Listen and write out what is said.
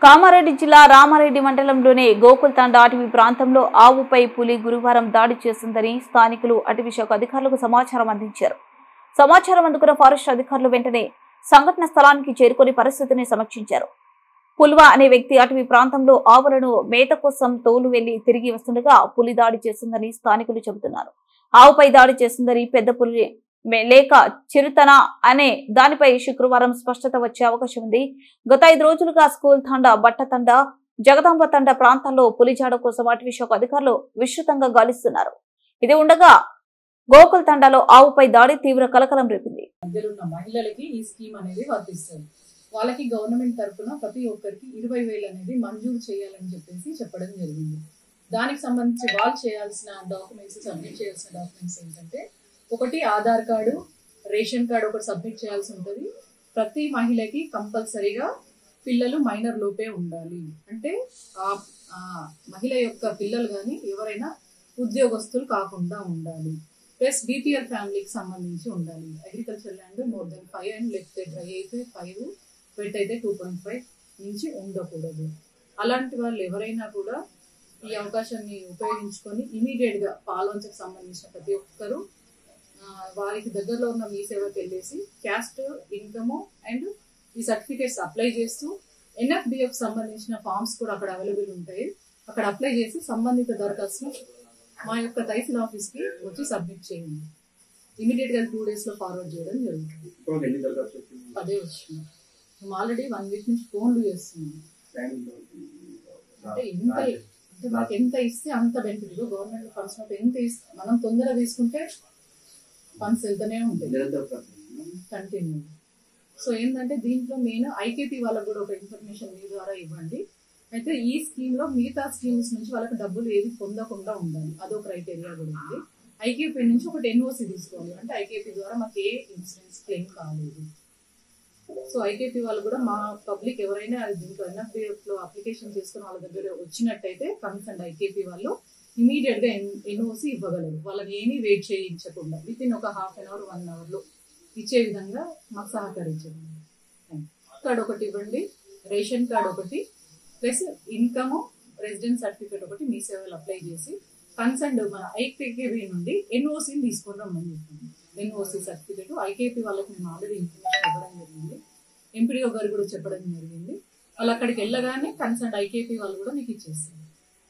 కామారెడ్డి జిల్లా రామారెడ్డి మండలంలోని గోకుల్తాండ అటవీ ప్రాంతంలో ఆవుపై పులి గురువారం దాడి చేసిందని స్థానికులు అటవీ శాఖ అధికారులకు సమాచారం అందించారు. సమాచారం అందుకున్న ఫారెస్ట్ అధికారులు వెంటనే సంఘటన స్థలానికి చేరుకొని పరిస్థితిని సమీక్షించారు. పుల్వా అనే వ్యక్తి అటవీ ప్రాంతంలో ఆవులను మేత కోసం తోలు వెళ్లి తిరిగి వస్తుండగా పులి దాడి చేసిందని స్థానికులు చెబుతున్నారు. ఆవుపై దాడి చేసిందని పెద్ద పులి లేక చిరుతన అనే దానిపై శుక్రవారం స్పష్టత వచ్చే అవకాశం ఉంది. గత 5 రోజులుగా స్కూల్ తండ, బట్టతండ, జగదాంబ తండ ప్రాంతాల్లో పులిజాడ కోసం అటవీ శాఖ అధికారులు విస్తృతంగా గాలిస్తున్నారు. ఇది ఉండగా గోకుల్ తండాలో ఆవుపై దాడి తీవ్ర కలకలం రేపింది. మహిళలకి ఈ స్కీమ్ అనేది వర్తిస్తుంది. వాళ్ళకి గవర్నమెంట్ తరఫున ప్రతి ఒక్కరికి 20,000 అనేది మంజూరు చేయాలని చెప్పడం జరిగింది. దానికి సంబంధించి వాళ్ళు చేయాల్సిన డాక్యుమెంట్స్, సబ్మిట్ చేయాల్సిన డాక్యుమెంట్స్ ఏంటంటే, ఒకటి ఆధార్ కార్డు, రేషన్ కార్డు ఒకటి సబ్మిట్ చేయాల్సి ఉంటుంది. ప్రతి మహిళకి కంపల్సరీగా పిల్లలు మైనర్ లోపే ఉండాలి. అంటే ఆ మహిళ యొక్క పిల్లలు కానీ ఎవరైనా ఉద్యోగస్తులు కాకుండా ఉండాలి. ప్లస్ బీపీఎల్ ఫ్యామిలీకి సంబంధించి ఉండాలి. Agriculture land more than 5 and లేకపోతే డ్రై అయితే 5, వెట్ అయితే 2.5 నుంచి ఉండకూడదు. అలాంటి వాళ్ళు ఎవరైనా కూడా ఈ అవకాశాన్ని ఉపయోగించుకొని ఇమీడియట్ గా పాల్వంచకు సంబంధించిన ప్రతి ఒక్కరు వారికి దగ్గరలో ఉన్న మీ సేవకి వెళ్ళేసి క్యాస్ట్, ఇన్కమ్ అండ్ ఈ సర్టిఫికేట్స్ అప్లై చేస్తూ NFDF సంబంధించిన ఫార్మ్స్ కూడా అక్కడ అవైలబుల్ ఉంటాయి. అక్కడ అప్లై చేసి సంబంధిత దరఖాస్తును మా యొక్క తహసీల్ ఆఫీస్ కి వచ్చి సబ్మిట్ చేయండి. ఇమీడియట్ గా 2 days లో ఫార్వర్డ్ చేయడం జరుగుతుంది. 10 వచ్చింది. మేము ఆల్రెడీ 1 week నుంచి ఫోన్లు చేస్తున్నాం. అంటే మనకి ఎంత ఇస్తే అంత బెనిఫిట్. గవర్నమెంట్ ఫండ్స్ ఎంత ఇస్తే మనం తొందరగా తీసుకుంటే ఫండ్స్ వెళ్తూనే ఉంటాయి కంటిన్యూ. సో ఏంటంటే దీంట్లో మెయిన్ ఐకేపీ వాళ్ళకు కూడా ఒక ఇన్ఫర్మేషన్ మీ ద్వారా ఇవ్వండి. అయితే ఈ స్కీమ్ లో మిగతా స్కీమ్స్ నుంచి వాళ్ళకి డబ్బులు ఏది పొందకుండా ఉండాలి, అదో క్రైటీరియా కూడా ఉంది. ఐకేపీ నుంచి ఒకటి NOC తీసుకోవాలి. అంటే ఐకేపీ ద్వారా మాకు ఏ ఇన్సూరెన్స్ క్లెయిమ్ కాలేదు. సో ఐకేపీ వాళ్ళు కూడా మా పబ్లిక్ ఎవరైనా దీంట్లో NFDF లో అప్లికేషన్ చేసుకుని వాళ్ళ దగ్గర వచ్చినట్టయితే కన్సర్న్ ఐకేపీ వాళ్ళు ఇమీడియట్ గా NOC ఇవ్వగలరు. వాళ్ళని ఏమీ వెయిట్ చేయించకుండా వితిన్ ఒక 1/2 hour 1 hour లో ఇచ్చే విధంగా మాకు సహకరించండి. కార్డ్ ఒకటి ఇవ్వండి, రేషన్ కార్డ్ ఒకటి, ప్లస్ ఇన్కమ్, రెసిడెన్స్ సర్టిఫికేట్ ఒకటి మీ సేవలు అప్లై చేసి కన్సర్న్ మన ఐకేపీ నుండి NOC తీసుకొని రమ్మని చెప్పింది. NOC సర్టిఫికేట్ ఐకేపీ వాళ్ళకి మేము ఆల్రెడీ ఇన్ఫర్మేషన్ ఇవ్వడం జరిగింది. ఎంపీడీఓ గారు కూడా చెప్పడం జరిగింది. వాళ్ళు అక్కడికి వెళ్ళగానే కన్సర్న్ ఐకేపీ వాళ్ళు కూడా మీకు ఇచ్చేస్తారు.